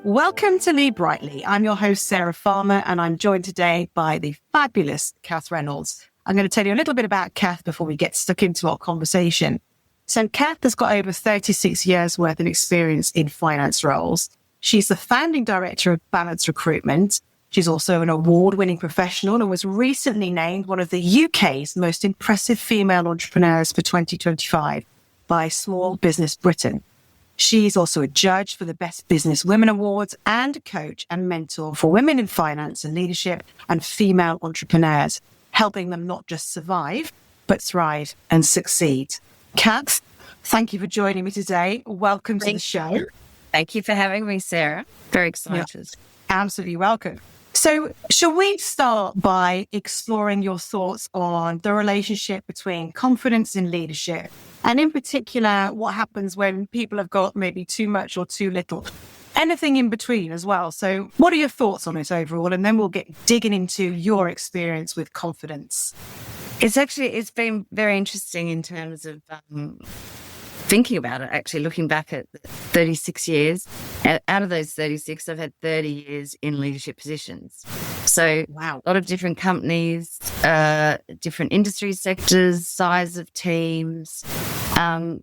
Welcome to Lead Brightly. I'm your host, Sarah Farmer, and I'm joined today by the fabulous Kath Reynolds. I'm going to tell you a little bit about Kath before we get stuck into our conversation. So Kath has got over 36 years worth of experience in finance roles. She's the founding director of Balanced Recruitment. She's also an award-winning professional and was recently named one of the UK's most impressive female entrepreneurs for 2025 by Small Business Britain. She's also a judge for the Best Business Women Awards and a coach and mentor for women in finance and leadership and female entrepreneurs, helping them not just survive, but thrive and succeed. Kath, thank you for joining me today. Welcome to the show. Thank you for having me, Sarah. Very excited. Yeah, absolutely welcome. So shall we start by exploring your thoughts on the relationship between confidence and leadership? And in particular, what happens when people have got maybe too much or too little? Anything in between as well. So what are your thoughts on it overall? And then we'll get digging into your experience with confidence. It's been very interesting in terms of thinking about it, actually looking back at 36 years. Out of those 36, I've had 30 years in leadership positions. So wow, a lot of different companies, different industry sectors, size of teams, and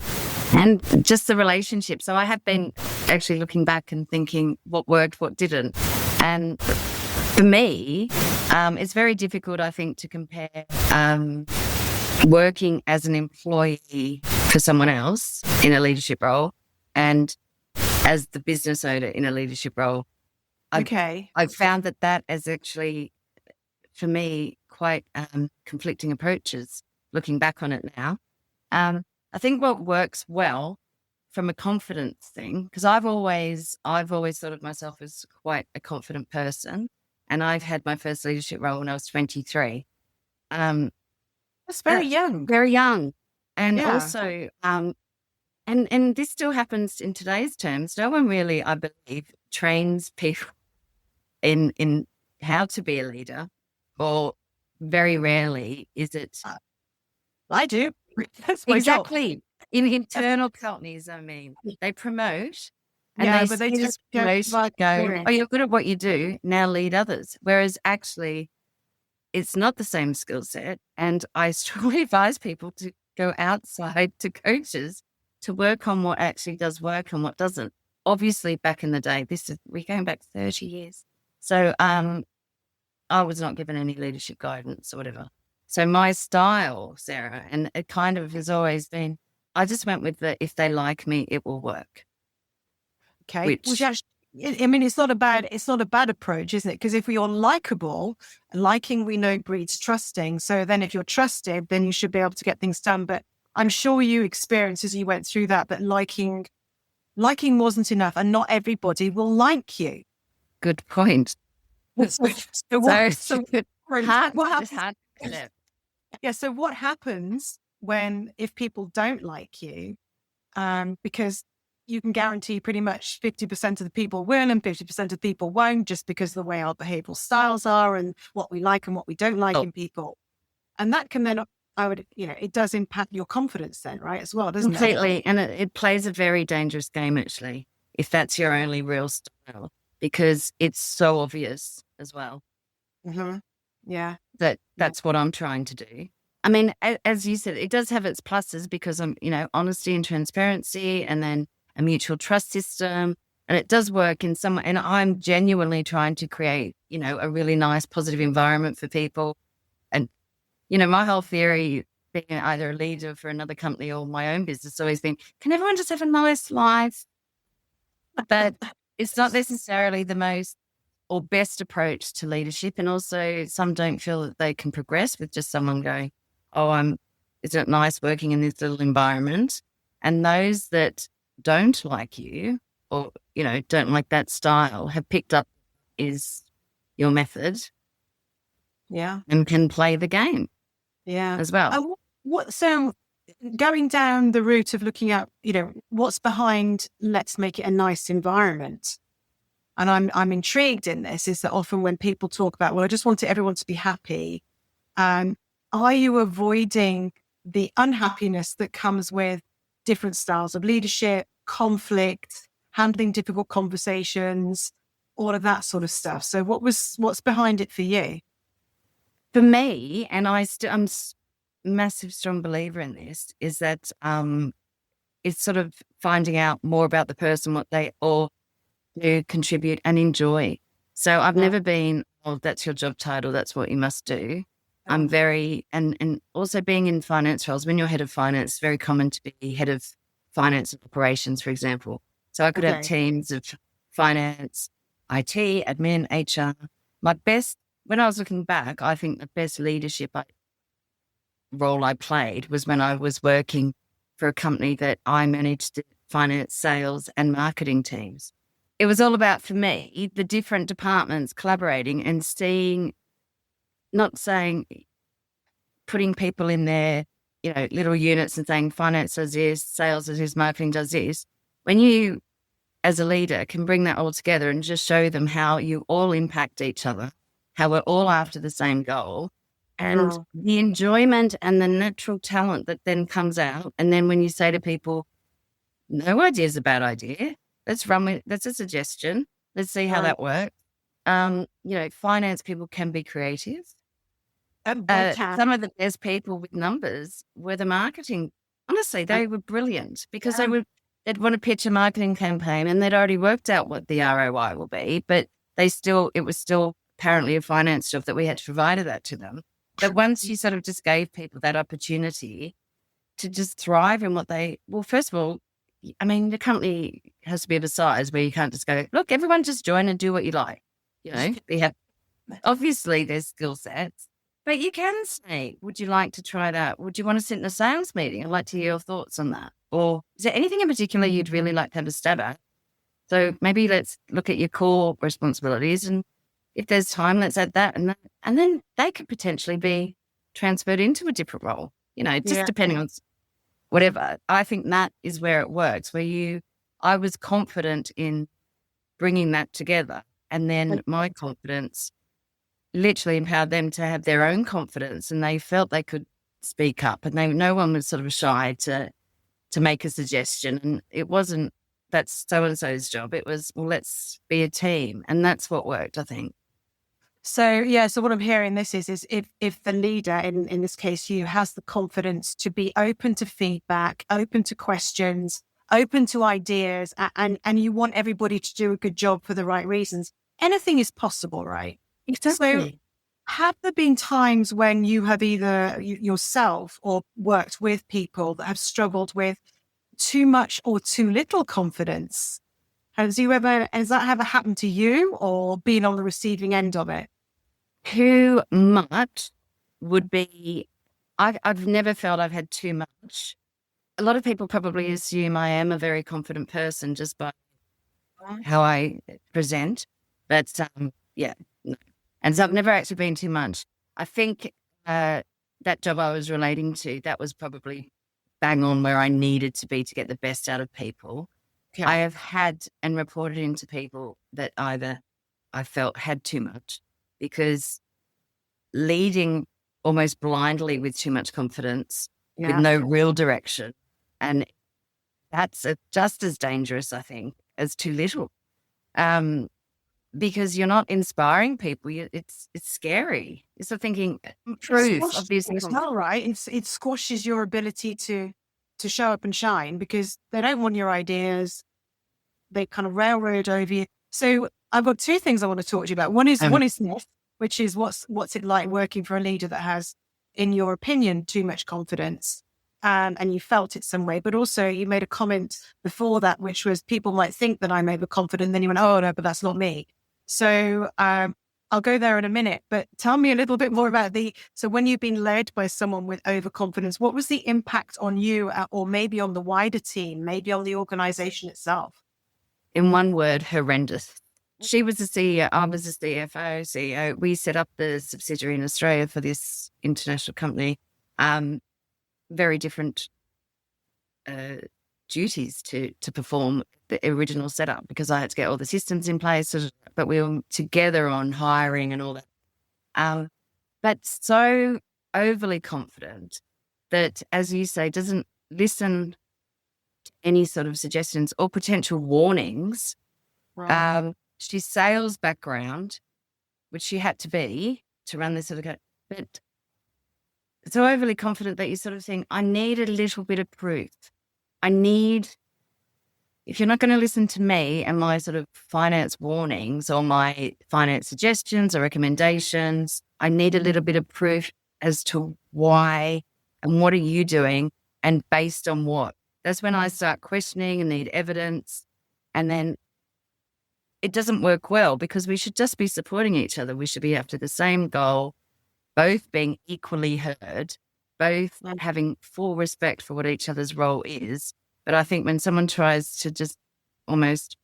just the relationship. So I have been actually looking back and thinking what worked, what didn't. And for me, it's very difficult, I think, to compare working as an employee for someone else in a leadership role and as the business owner in a leadership role. I've found that is actually, for me, quite conflicting approaches, looking back on it now. I think what works well from a confidence thing, because I've always thought of myself as quite a confident person, and I've had my first leadership role when I was 23. That's very young. Very young. And also, and this still happens in today's terms. No one really, I believe, trains people in how to be a leader, or very rarely is it. I do. That's exactly. Job. In internal companies, I mean, they promote and they just promote, go, oh, you're good at what you do, now lead others. Whereas actually, it's not the same skill set. And I strongly advise people to go outside to coaches to work on what actually does work and what doesn't. Obviously, back in the day, we're going back 30 years. So I was not given any leadership guidance or whatever. So my style, Sarah, and it kind of has always been, I just went with if they like me, it will work. Okay. Which actually, I mean, it's not a bad approach, isn't it? Because if you're likable, liking we know breeds trusting. So then if you're trusted, then you should be able to get things done. But I'm sure you experienced as you went through that liking wasn't enough, and not everybody will like you. Good point. So what happens if people don't like you? Because you can guarantee pretty much 50% of the people will and 50% of the people won't, just because of the way our behavioral styles are and what we like and what we don't like in people. And that can then, it does impact your confidence then, right, as well, doesn't it? Completely. And it plays a very dangerous game, actually, if that's your only real style, because it's so obvious as well. Mm-hmm. Yeah. That's what I'm trying to do. I mean, as you said, it does have its pluses because I'm, honesty and transparency, and then a mutual trust system, and it does work in some, and I'm genuinely trying to create, a really nice, positive environment for people. And, my whole theory, being either a leader for another company or my own business, has always been, can everyone just have a nice life? But it's not necessarily the most or best approach to leadership. And also some don't feel that they can progress with just someone going, oh, isn't it nice working in this little environment? And those that don't like you or, don't like that style have picked up is your method. Yeah. And can play the game. Yeah. As well. So going down the route of looking at, what's behind, let's make it a nice environment. And I'm intrigued in this, is that often when people talk about, well, I just wanted everyone to be happy. Are you avoiding the unhappiness that comes with different styles of leadership, conflict, handling difficult conversations, all of that sort of stuff. So what's behind it for you? For me, and I'm massive strong believer in this, is that it's sort of finding out more about the person, what they all do, contribute and enjoy. So I've never been, oh, that's your job title, that's what you must do. I'm very, and also being in finance roles, when you're head of finance, it's very common to be head of finance and operations, for example. So I could have teams of finance, IT, admin, HR. When I was looking back, I think the best leadership role I played was when I was working for a company that I managed finance, sales and marketing teams. It was all about, for me, the different departments collaborating and seeing, not saying, putting people in their, little units and saying finance does this, sales does this, marketing does this. When you, as a leader, can bring that all together and just show them how you all impact each other, how we're all after the same goal, and the enjoyment and the natural talent that then comes out. And then when you say to people, no idea is a bad idea, let's run with, that's a suggestion, let's see how that works. Finance people can be creative. Some of the best people with numbers were the marketing. Honestly, they were brilliant because they'd want to pitch a marketing campaign and they'd already worked out what the ROI will be, but it was still apparently a finance job that we had to provide that to them. But once you sort of just gave people that opportunity to just thrive in first of all, I mean, the company has to be of a size where you can't just go, look, everyone just join and do what you like. Obviously there's skill sets, but you can say, would you like to try that? Would you want to sit in a sales meeting? I'd like to hear your thoughts on that. Or is there anything in particular you'd really like to have a stab at? So maybe let's look at your core responsibilities, and if there's time, let's add that. And then they could potentially be transferred into a different role, just depending on whatever. I think that is where it works, I was confident in bringing that together. And then my confidence literally empowered them to have their own confidence, and they felt they could speak up, and no one was sort of shy to make a suggestion. And it wasn't, that's so-and-so's job. It was, well, let's be a team. And that's what worked, I think. So what I'm hearing is if the leader, in this case you, has the confidence to be open to feedback, open to questions, open to ideas, and you want everybody to do a good job for the right reasons, anything is possible, right? Exactly. So have there been times when you have either yourself or worked with people that have struggled with too much or too little confidence? Has that ever happened to you, or been on the receiving end of it? Too much would be, I've never felt I've had too much. A lot of people probably assume I am a very confident person just by how I present. But no. And so I've never actually been too much. I think that job I was relating to, that was probably bang on where I needed to be to get the best out of people. Okay. I have had and reported into people that either I felt had too much, because leading almost blindly with too much confidence, with no real direction, and that's just as dangerous, I think, as too little. Because you're not inspiring people. It's scary. You're sort of thinking truth of these things. It's not right. It squashes your ability to show up and shine, because they don't want your ideas. They kind of railroad over you. So I've got two things I want to talk to you about. One is this, which is what's it like working for a leader that has, in your opinion, too much confidence, and you felt it some way. But also you made a comment before that, which was people might think that I'm overconfident. Then you went, oh no, but that's not me. So I'll go there in a minute, but tell me a little bit more about so when you've been led by someone with overconfidence, what was the impact on you, or maybe on the wider team, maybe on the organization itself? In one word, horrendous. She was the CEO, I was the CFO, CEO. We set up the subsidiary in Australia for this international company. Very different duties to perform the original setup, because I had to get all the systems in place, but we were together on hiring and all that. But so overly confident that, as you say, doesn't listen to any sort of suggestions or potential warnings. Right. She's sales background, which she had to be to run this sort of, but so overly confident that you're sort of saying, I need a little bit of proof. If you're not going to listen to me and my sort of finance warnings or my finance suggestions or recommendations, I need a little bit of proof as to why and what are you doing and based on what. That's when I start questioning and need evidence. And then it doesn't work well because we should just be supporting each other. We should be after the same goal, both being equally heard, both having full respect for what each other's role is. But I think when someone tries to just almost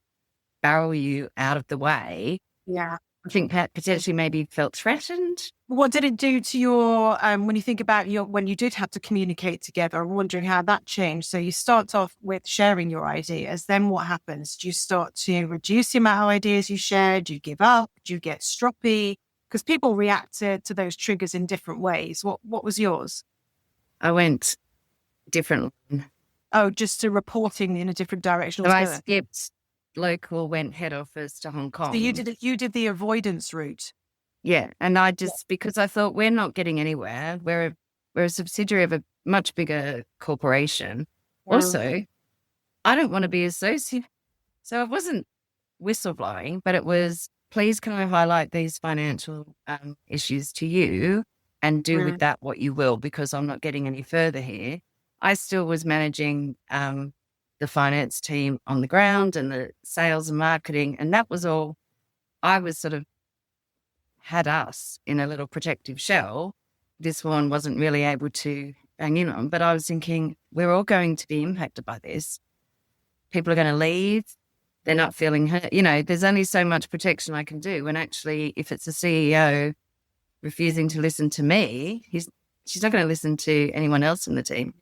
barrel you out of the way, Yeah. I think Pat potentially maybe felt threatened. What did it do to your, when you think about when you did have to communicate together, I'm wondering how that changed. So you start off with sharing your ideas. Then what happens? Do you start to reduce the amount of ideas you share? Do you give up? Do you get stroppy? Because people reacted to those triggers in different ways. What was yours? I went different. Oh, just to reporting in a different direction So I altogether. skipped local, went head office to Hong Kong. So you did the avoidance route. Yeah. And I just, because I thought we're not getting anywhere. We're a subsidiary of a much bigger corporation. Wow. Also, I don't want to be associated. So it wasn't whistleblowing, but it was, please can I highlight these financial issues to you and do with that what you will, because I'm not getting any further here. I still was managing the finance team on the ground and the sales and marketing. And that was all. I was sort of had us in a little protective shell. This one wasn't really able to bang in on, but I was thinking, we're all going to be impacted by this. People are going to leave. They're not feeling hurt. There's only so much protection I can do. And actually, if it's a CEO refusing to listen to me, she's not going to listen to anyone else in the team.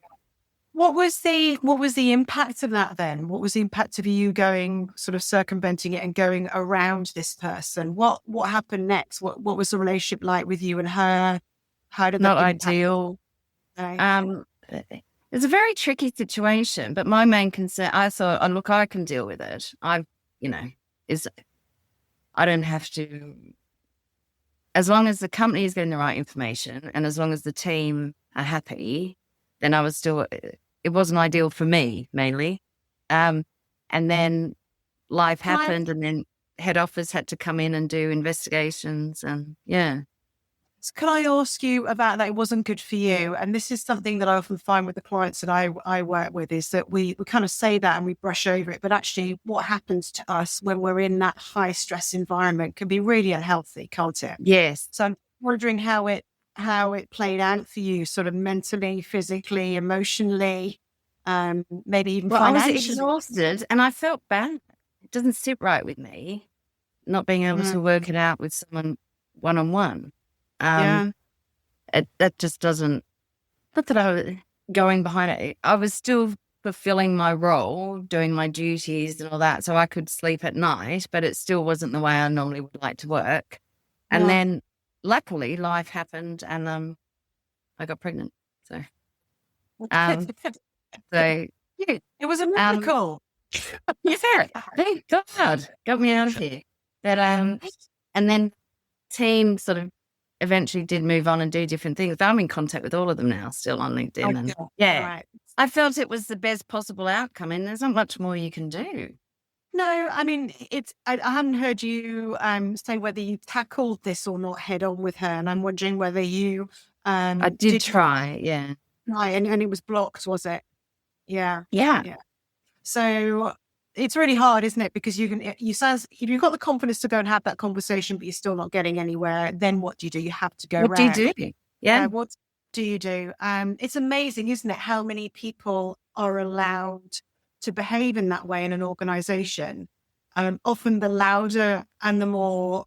What was the impact of that then? What was the impact of you going sort of circumventing it and going around this person? What happened next? What was the relationship like with you and her? How did that Not impact? ideal. Right. It's a very tricky situation, but my main concern, I thought, oh, look, I can deal with it. I don't have to, as long as the company is getting the right information and as long as the team are happy, then I was still, it wasn't ideal for me mainly. And then life happened and then head office had to come in and do investigations and So can I ask you about that? It wasn't good for you. And this is something that I often find with the clients that I work with is that we kind of say that and we brush over it. But actually what happens to us when we're in that high stress environment can be really unhealthy, can't it? Yes. So I'm wondering how it played out for you, sort of mentally, physically, emotionally, maybe even financially. I was exhausted and I felt bad. It doesn't sit right with me, not being able to work it out with someone one-on-one. That just doesn't, not that I was going behind it. I was still fulfilling my role, doing my duties and all that, so I could sleep at night, but it still wasn't the way I normally would like to work. And then luckily life happened and I got pregnant. So yeah, it was a miracle. Yeah, thank God, got me out of here. But and then team sort of eventually did move on and do different things. But I'm in contact with all of them now, still on LinkedIn. Right. I felt it was the best possible outcome, and there's not much more you can do. No, I mean, I hadn't heard you say whether you tackled this or not head on with her, and I'm wondering whether you I did try, yeah. Right, and it was blocked, was it? Yeah. Yeah. So it's really hard, isn't it? Because if you've got the confidence to go and have that conversation, but you're still not getting anywhere, then what do? You have to go What around. do you do? Yeah. What do you do? It's amazing, isn't it? How many people are allowed to behave in that way in an organization. Often the louder and the more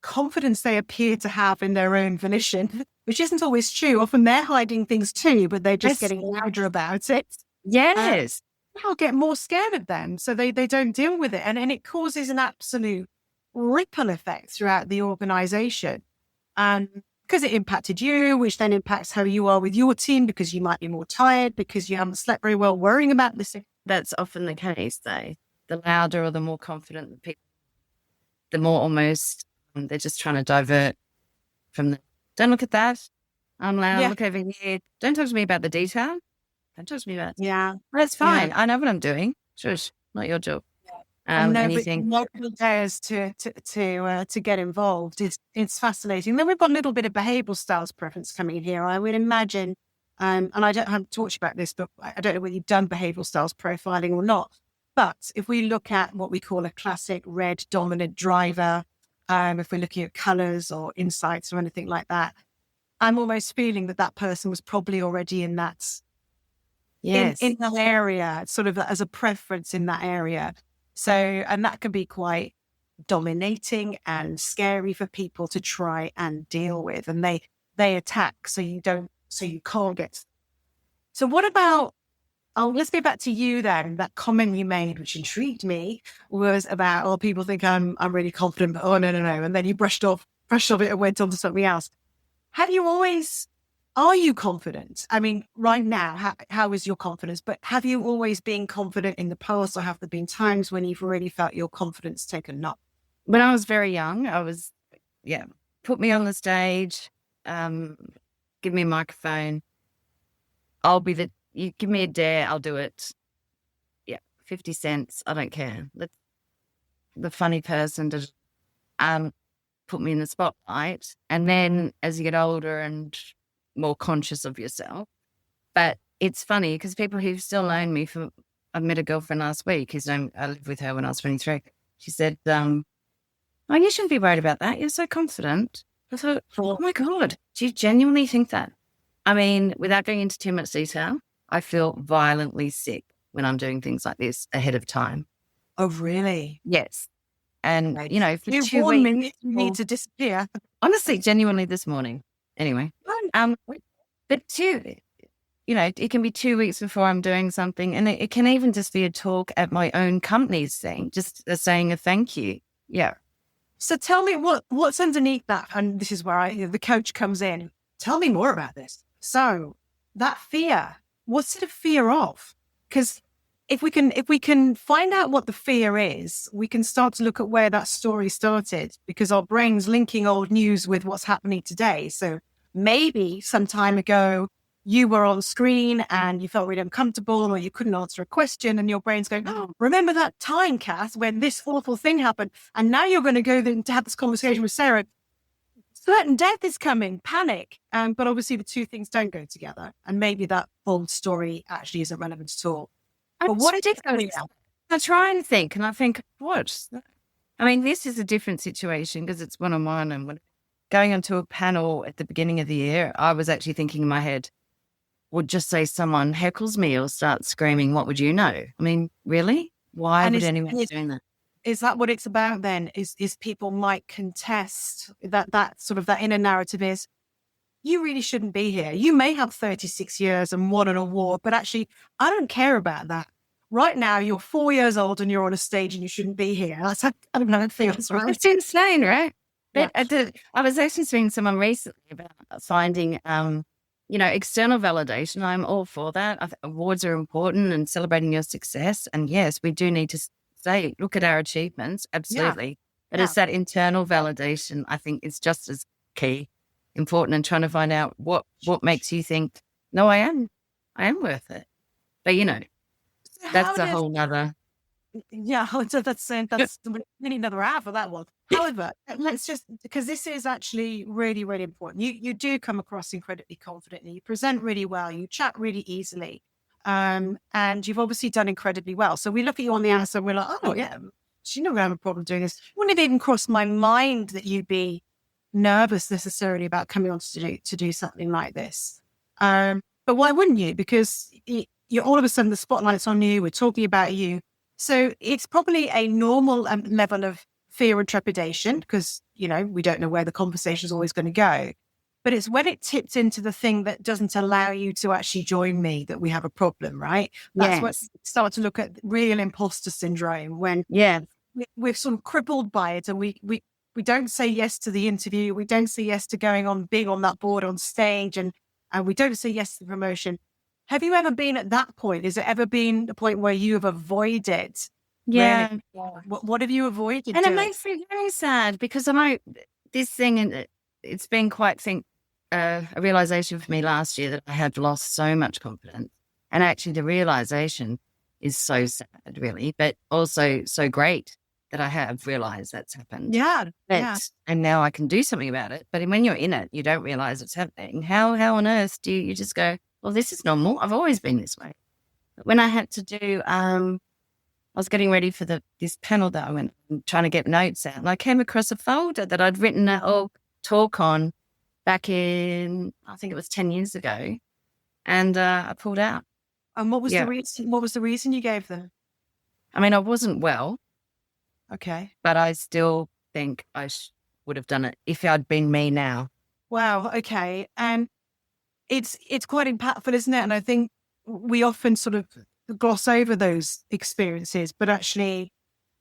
confidence they appear to have in their own volition, which isn't always true. Often they're hiding things too, but they're just getting louder about it. Yes. I'll get more scared of them. So they don't deal with it. And it causes an absolute ripple effect throughout the organization. Because it impacted you, which then impacts how you are with your team, because you might be more tired, because you haven't slept very well, worrying about this that's often the case, though. The louder or the more confident the people, the more almost they're just trying to divert from the, don't look at that. I'm loud. Yeah. Look over here. Don't talk to me about the detail. Don't talk to me about, Yeah. that's Yeah. fine. I know what I'm doing. Shush, not your job. And Anything. nobody dares to get involved. It's fascinating. Then we've got a little bit of behavioural styles preference coming in here. I would imagine, and I don't have to talk to you about this, but I don't know whether you've done behavioural styles profiling or not. But if we look at what we call a classic red dominant driver, if we're looking at colours or insights or anything like that, I'm almost feeling that person was probably already in that Yes. in that area, sort of as a preference in that area. So, and that can be quite dominating and scary for people to try and deal with. And they attack so you can't get. So what about, let's go back to you then. That comment you made, which intrigued me, was about, people think I'm really confident, but no. And then you brushed off it and went on to something else. Are you confident? I mean, right now, how is your confidence? But have you always been confident in the past, or have there been times when you've really felt your confidence take a knock? When I was very young, put me on the stage, give me a microphone. You give me a dare, I'll do it. Yeah, 50 cents, I don't care. The funny person to put me in the spotlight. And then as you get older and more conscious of yourself. But it's funny because people who've still known me I met a girlfriend last week I lived with her when I was 23. She said, you shouldn't be worried about that. You're so confident. I thought, oh my God, do you genuinely think that? I mean, without going into too much detail, I feel violently sick when I'm doing things like this ahead of time. Oh, really? Yes. And, for you 2 weeks. You need to disappear. Honestly, genuinely this morning. Anyway, but it can be 2 weeks before I'm doing something, and it can even just be a talk at my own company's thing, just saying a thank you. Yeah. So tell me what's underneath that, and this is where the coach comes in. Tell me more about this. So that fear, what's it a fear of? Because if we can find out what the fear is, we can start to look at where that story started, because our brain's linking old news with what's happening today. So maybe some time ago you were on screen and you felt really uncomfortable, or you couldn't answer a question, and your brain's going, oh, remember that time, Kath, when this awful thing happened? And now you're going to go to have this conversation with Sarah. Certain death is coming, panic. But obviously the two things don't go together. And maybe that old story actually isn't relevant at all. But what is it? I try and think, and I think, what? I mean, this is a different situation because it's one-on-one, and when going onto a panel at the beginning of the year, I was actually thinking in my head, would just say someone heckles me or starts screaming, what would you know? I mean, really? Why would anyone be doing that? Is that what it's about then? Is people might contest that sort of that inner narrative is, you really shouldn't be here. You may have 36 years and won an award, but actually, I don't care about that. Right now, you're 4 years old and you're on a stage and you shouldn't be here. I don't know how it feels, right? It's insane, right? Yeah. But I was actually speaking to someone recently about finding, external validation. I'm all for that. Awards are important and celebrating your success. And yes, we do need to say, look at our achievements. Absolutely. Yeah. But it's that internal validation, I think, is just as key, important, and trying to find out what makes you think, no, I am worth it. But, that's a whole nother. Yeah, that's really another hour for that one. However, let's just, because this is actually really, really important. You do come across incredibly confidently. You present really well. You chat really easily. And you've obviously done incredibly well. So we look at you on the outside and we're like, oh yeah, she never have a problem doing this. Wouldn't it even cross my mind that you'd be nervous necessarily about coming on to do something like this? But why wouldn't you? Because you're all of a sudden the spotlight's on you. We're talking about you. So it's probably a normal level of fear and trepidation because, we don't know where the conversation is always going to go. But it's when it tips into the thing that doesn't allow you to actually join me that we have a problem, right? That's what we start to look at real imposter syndrome when we're sort of crippled by it, and we don't say yes to the interview. We don't say yes to being on that board on stage, and we don't say yes to the promotion. Have you ever been at that point? Has it ever been a point where you have avoided Yeah. really? What have you avoided And it doing? makes me very sad because I know this thing, and it's been quite a realization for me last year that I had lost so much confidence. And actually, the realization is so sad, really, but also so great that I have realized that's happened. Yeah. Yeah. And now I can do something about it. But when you're in it, you don't realize it's happening. How on earth do you just go, well, this is normal. I've always been this way. But when I had to do, I was getting ready for this panel that I went, trying to get notes out, and I came across a folder that I'd written a whole talk on back in, I think it was 10 years ago, and I pulled out. And what was the reason? What was the reason you gave them? I mean, I wasn't well. Okay. But I still think I would have done it if I'd been me now. Wow. Okay. And it's quite impactful, isn't it? And I think we often sort of gloss over those experiences, but actually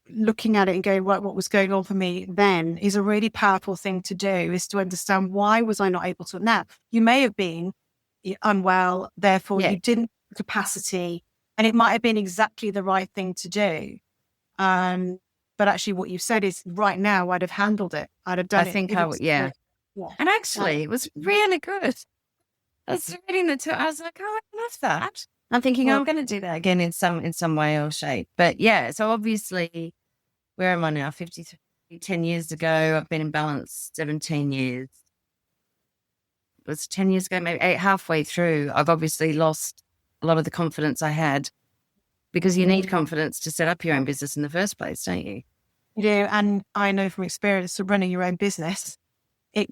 looking at it and going, right, what was going on for me then is a really powerful thing to do, is to understand, why was I not able to? Now, you may have been unwell, therefore you didn't have capacity, and it might have been exactly the right thing to do. But actually what you said is, right now I'd have handled it. I'd have done it. I think I would, yeah. And actually it was really good. I was reading I was like, oh, I love that. I'm thinking, I'm going to do that again in some way or shape. But yeah, so obviously, where am I now? 53, 10 years ago. I've been in balance 17 years. It was 10 years ago, maybe halfway through. I've obviously lost a lot of the confidence I had, because you need confidence to set up your own business in the first place, don't you? You do. And I know from experience of running your own business, it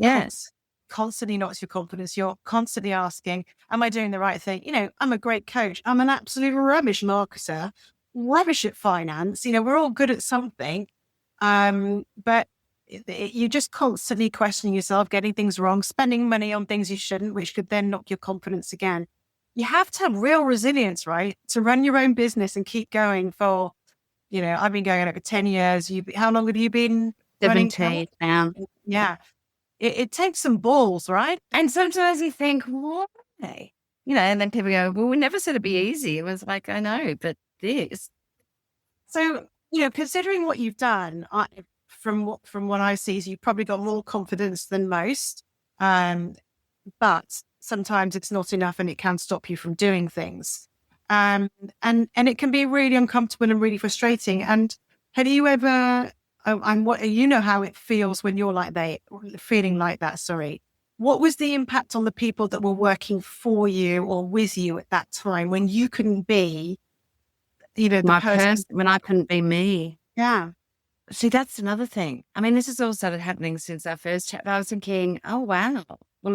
constantly knocks your confidence. You're constantly asking, am I doing the right thing? I'm a great coach. I'm an absolute rubbish marketer, rubbish at finance. We're all good at something. But you're just constantly questioning yourself, getting things wrong, spending money on things you shouldn't, which could then knock your confidence again. You have to have real resilience, right? To run your own business and keep going for, I've been going over 10 years. How long have you been 17 now. Yeah. It takes some balls, right? And sometimes you think, why? And then people go, well, we never said it'd be easy. It was like, I know, but this. So, considering what you've done, from what I see, is you've probably got more confidence than most. But sometimes it's not enough, and it can stop you from doing things. And it can be really uncomfortable and really frustrating. And have you ever, how it feels when you're feeling like that, sorry. What was the impact on the people that were working for you or with you at that time, when you couldn't be, the person when I couldn't be me? Yeah. See, that's another thing. I mean, this has all started happening since our first chat. I was thinking, oh, wow. Well,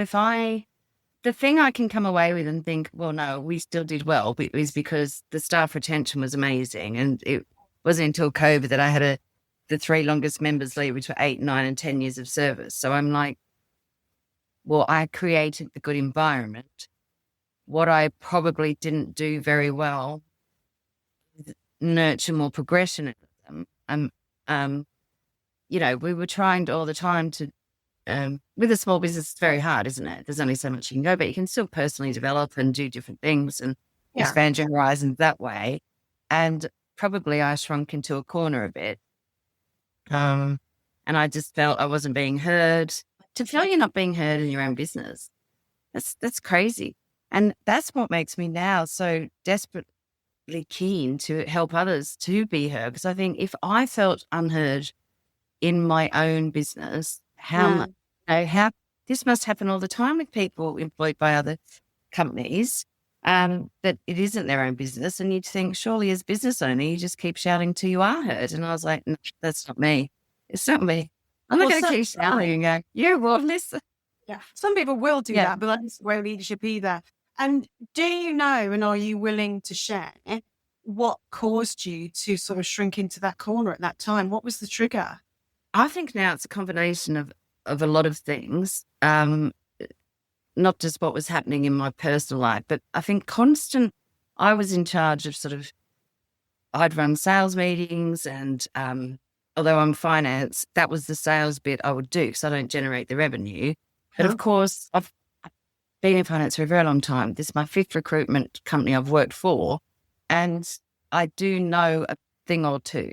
the thing I can come away with and think, well, no, we still did well, is because the staff retention was amazing. And it wasn't until COVID that I had the 3 longest members leave, which were 8, 9, and 10 years of service. So I'm like, well, I created the good environment. What I probably didn't do very well, nurture more progression in them. We were trying all the time to, with a small business, it's very hard, isn't it? There's only so much you can go, but you can still personally develop and do different things and expand your horizons that way. And probably I shrunk into a corner a bit. And I just felt I wasn't being heard. To feel you're not being heard in your own business, that's crazy. And that's what makes me now so desperately keen to help others to be heard. Because I think if I felt unheard in my own business, how this must happen all the time with people employed by other companies, that it isn't their own business. And you'd think, surely as business owner, you just keep shouting till you are heard. And I was like, no, that's not me. It's not me. I'm not going to keep shouting and go, you will listen. Yeah. Some people will do that, but that's where leadership either. And do you know, and are you willing to share what caused you to sort of shrink into that corner at that time? What was the trigger? I think now it's a combination of a lot of things, not just what was happening in my personal life, but I think I was in charge of I'd run sales meetings, and although I'm finance, that was the sales bit I would do because I don't generate the revenue. But of course, been in finance for a very long time. This is my 5th recruitment company I've worked for, and I do know a thing or two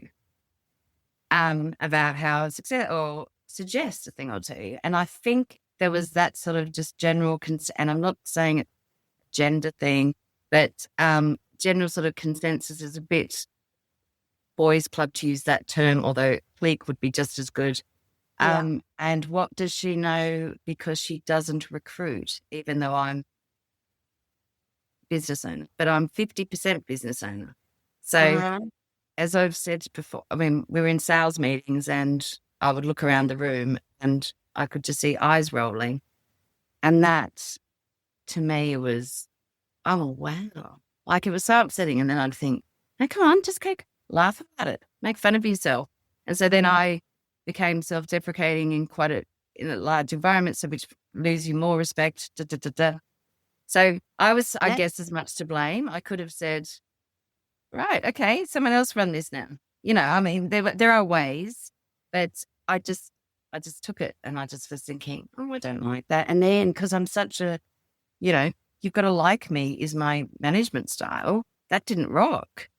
about how success or suggest a thing or two. And I think there was that sort of just general, and I'm not saying it gender thing, but general sort of consensus is a bit boys club to use that term, although clique would be just as good. And what does she know because she doesn't recruit, even though I'm business owner, but I'm 50% business owner. So as I've said before, I mean, we were in sales meetings and I would look around the room and I could just see eyes rolling. And that to me was, oh, wow. Like it was so upsetting. And then I'd think, hey, come on, just laugh about it, make fun of yourself. And so then I became self-deprecating in in a large environment, so which lose you more respect. So I was, I guess, as much to blame. I could have said, right, okay, someone else run this now. You know, I mean, there are ways, but I just took it and I just was thinking, oh, I don't like that. And then because I'm such a, you've got to like me is my management style. That didn't rock.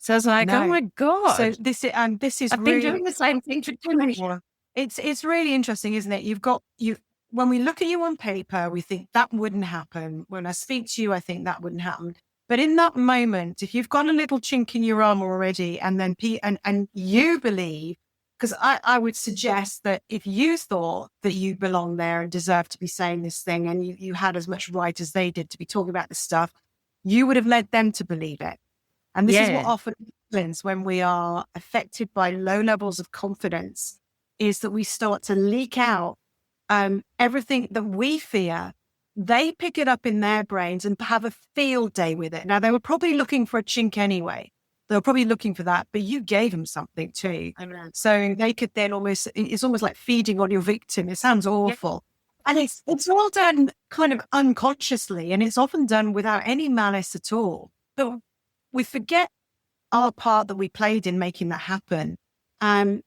So I was like, oh my God. So this is I've been doing the same thing for too many years. It's really interesting, isn't it? When we look at you on paper, we think that wouldn't happen. When I speak to you, I think that wouldn't happen. But in that moment, if you've got a little chink in your arm already, and then and you believe, because I would suggest that if you thought that you belong there and deserve to be saying this thing, and you had as much right as they did to be talking about this stuff, you would have led them to believe it. And this is what often happens when we are affected by low levels of confidence, is that we start to leak out everything that we fear. They pick it up in their brains and have a field day with it. Now, they were probably looking for a chink anyway. They were probably looking for that, but you gave them something too. So they could then it's almost like feeding on your victim. It sounds awful. And it's all done kind of unconsciously, and it's often done without any malice at all. But we forget our part that we played in making that happen. And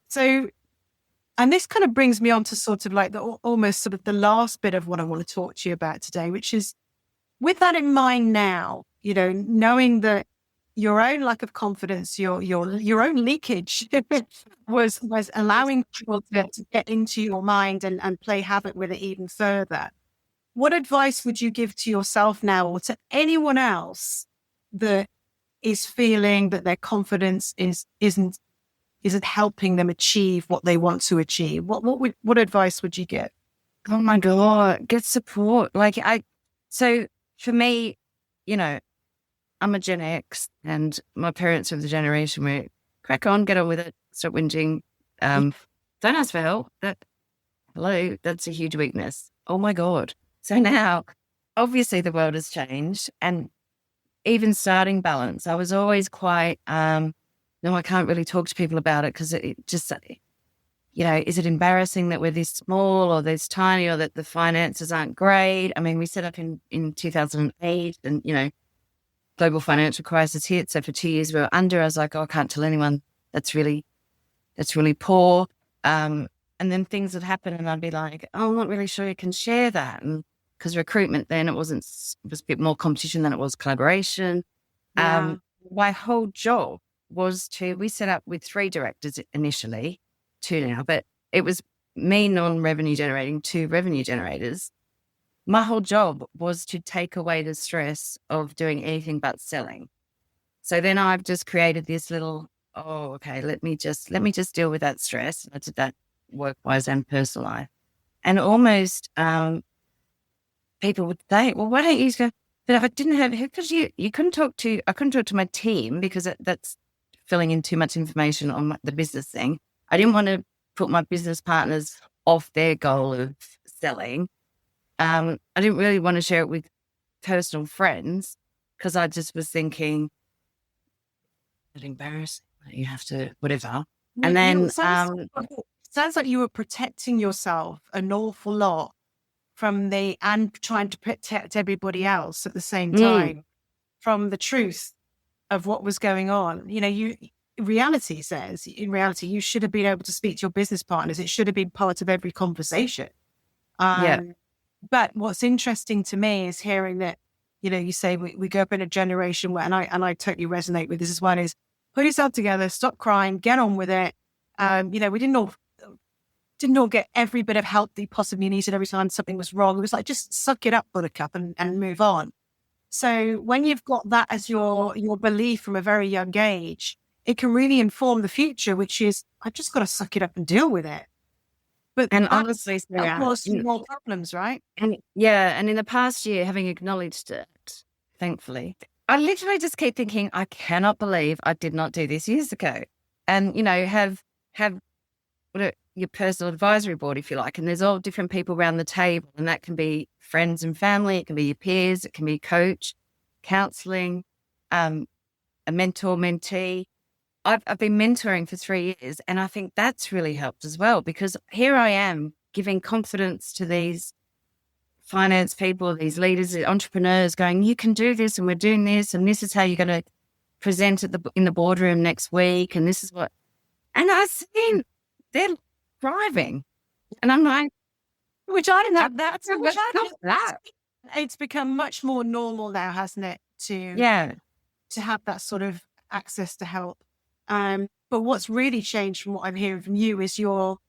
this kind of brings me on to sort of like almost sort of the last bit of what I want to talk to you about today, which is with that in mind now, knowing that your own lack of confidence, your own leakage was allowing people to get into your mind and play havoc with it even further. What advice would you give to yourself now or to anyone else that is feeling that their confidence isn't helping them achieve what they want to achieve? What advice would you give? Oh my God, get support. So for me, I'm a Gen X and my parents are the generation where crack on, get on with it, stop whinging. Don't ask for help. That's a huge weakness. Oh my God. So now, obviously the world has changed, and even starting balance, I was always quite, no, I can't really talk to people about it because it just, is it embarrassing that we're this small or this tiny or that the finances aren't great? I mean, we set up in 2008 and, global financial crisis hit. So for 2 years we were under. I was like, oh, I can't tell anyone. That's really poor. And then things would happen and I'd be like, oh, I'm not really sure you can share that. And because recruitment then it was a bit more competition than it was collaboration. Yeah. My whole job was we set up with 3 directors initially, 2 now, but it was me non-revenue generating, 2 revenue generators. My whole job was to take away the stress of doing anything but selling. So then I've just created this little, let me just deal with that stress. I did that work-wise and personal life. And almost people would say, well, why don't you go? But if I didn't have, because I couldn't talk to my team because that's filling in too much information on the business thing. I didn't want to put my business partners off their goal of selling. I didn't really want to share it with personal friends because I just was thinking, it's embarrassing. You have to, whatever. And then sounds like you were protecting yourself an awful lot and trying to protect everybody else at the same time from the truth of what was going on. Reality says, in reality, you should have been able to speak to your business partners. It should have been part of every conversation. But what's interesting to me is hearing that, you say we grew up in a generation where, and I totally resonate with this as well, is put yourself together, stop crying, get on with it. We didn't all get every bit of help that you possibly needed every time something was wrong. It was like, just suck it up, buttercup, and move on. So when you've got that as your belief from a very young age, it can really inform the future, which is, I've just got to suck it up and deal with it. But And honestly, that caused more problems, right? And in the past year, having acknowledged it, thankfully, I literally just keep thinking, I cannot believe I did not do this years ago. And, have your personal advisory board, if you like, and there's all different people around the table, and that can be friends and family, it can be your peers, it can be coach, counselling, a mentor, mentee. I've been mentoring for 3 years, and I think that's really helped as well, because here I am giving confidence to these finance people, these leaders, entrepreneurs, going, you can do this, and we're doing this, and this is how you're going to present in the boardroom next week, and this is what. And I've seen they're thriving, and I'm like, which I didn't have that. It's become much more normal now, hasn't it? To have that sort of access to help. But what's really changed from what I'm hearing from you is your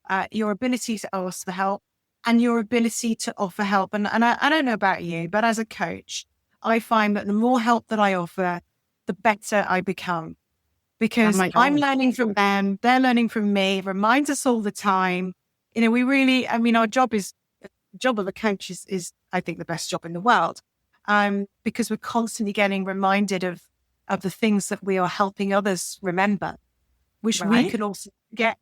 ability to ask for help and your ability to offer help. And I don't know about you, but as a coach, I find that the more help that I offer, the better I become, because I'm learning from them, they're learning from me. It reminds us all the time. Our job of a coach is I think the best job in the world, because we're constantly getting reminded of the things that we are helping others remember, which we can also get.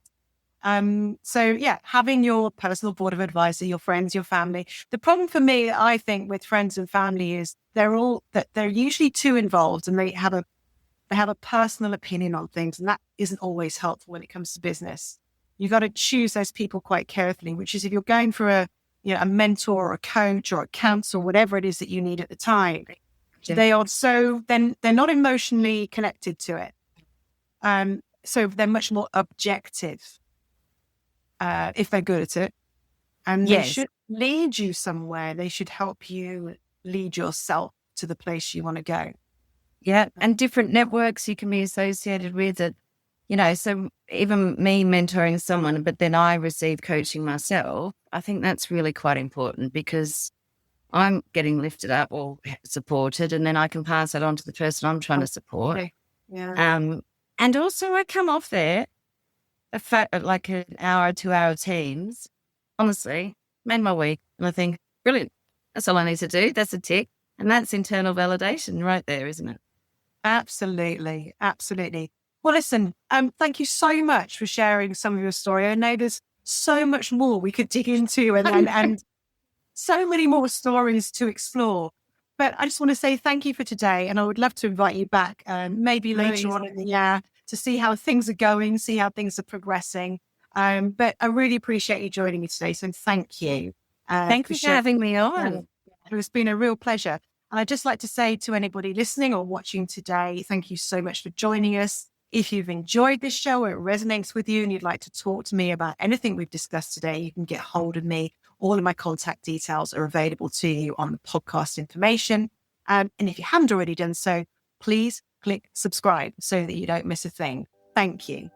Having your personal board of advisor, your friends, your family. The problem for me, I think, with friends and family is they're usually too involved, and they have a personal opinion on things, and that isn't always helpful when it comes to business. You've got to choose those people quite carefully, which is if you're going for a mentor or a coach or a counsel, whatever it is that you need at the time. They are they're not emotionally connected to it. So they're much more objective, if they're good at it. And they should lead you somewhere. They should help you lead yourself to the place you want to go. Yeah. And different networks you can be associated with it. So even me mentoring someone, but then I receive coaching myself, I think that's really quite important, because I'm getting lifted up or supported, and then I can pass that on to the person I'm trying to support. Okay. Yeah. And also I come off there, like an hour, 2 hour teams, honestly, made my week. And I think, brilliant. That's all I need to do. That's a tick. And that's internal validation right there, isn't it? Absolutely. Absolutely. Well, listen, thank you so much for sharing some of your story. I know there's so much more we could dig into and so many more stories to explore. But I just want to say thank you for today. And I would love to invite you back maybe later on in the year to see how things are going, see how things are progressing. But I really appreciate you joining me today. So thank you. Thank you for having me on. It's been a real pleasure. And I'd just like to say to anybody listening or watching today, thank you so much for joining us. If you've enjoyed this show or it resonates with you and you'd like to talk to me about anything we've discussed today, you can get hold of me. All of my contact details are available to you on the podcast information. And if you haven't already done so, please click subscribe so that you don't miss a thing. Thank you.